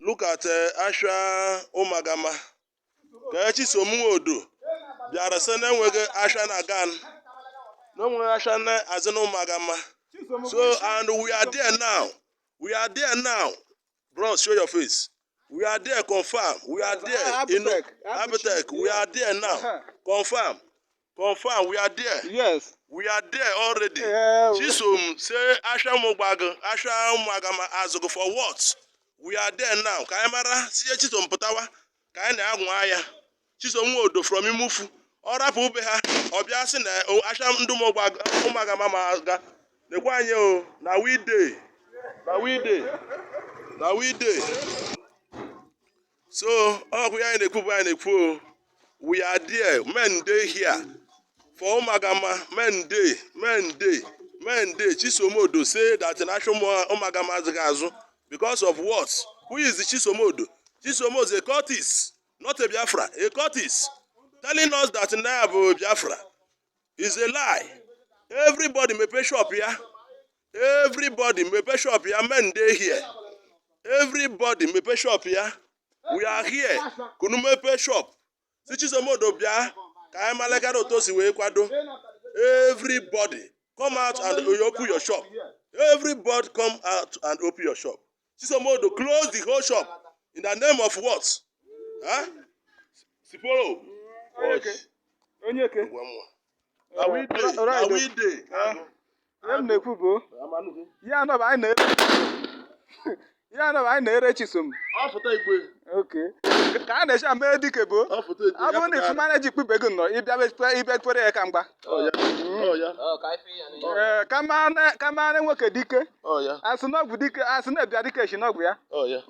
look at Asha Omagama. Chisom Odo. Biara sene nwege Asha na gan. No more Asha na azeno Omagama. So and we are there now. We are there now. Bro, show your face. We are there, confirm. We are there. You know, Apotek. We are there now. Confirm. Confirm. We are there. Yes. We are there already. Chisom say Asha Mogbaga, Asha Magama Azogo for what? We are there now. Kaimara, see Chisom Potawa, Kaina Agwaya. Chisom Odo from Imufu. Ora Pubeha, Obiasina, O Asha Ndumogbaga, Omagama Maga. The one yo, now we day. Now we day. Now we day. So, oh, we are in the Kuba and the Ku. We are there. Men day here. For Omagama, men day. Chisomodo say that the national Omagama Zagazu because of what? Who is the Chisomodo? Chisomodo is a Curtis, not a Biafra. A Curtis telling us that Nabo Biafra is a lie. Everybody may pay shop here. Everybody may pay shop here. Men day here. Everybody may pay shop here. We are here. Kunume pay shop. Si Chisomodo Bia. Everybody come out and open your shop. Everybody come out and open your shop. Chisomodo close the whole shop in the name of what? Huh? Siporo. Onyeke. Are we there? Are we there? Yeah, no, I know Chisom. Okay. Can I shall make Dicabo? I want to manage it with Beguno. If I was play bed for a camba. Oh, yeah. Oh, come on and work a dicker. Oh, yeah. As an of Dicker, as an education of ya. Oh, yeah.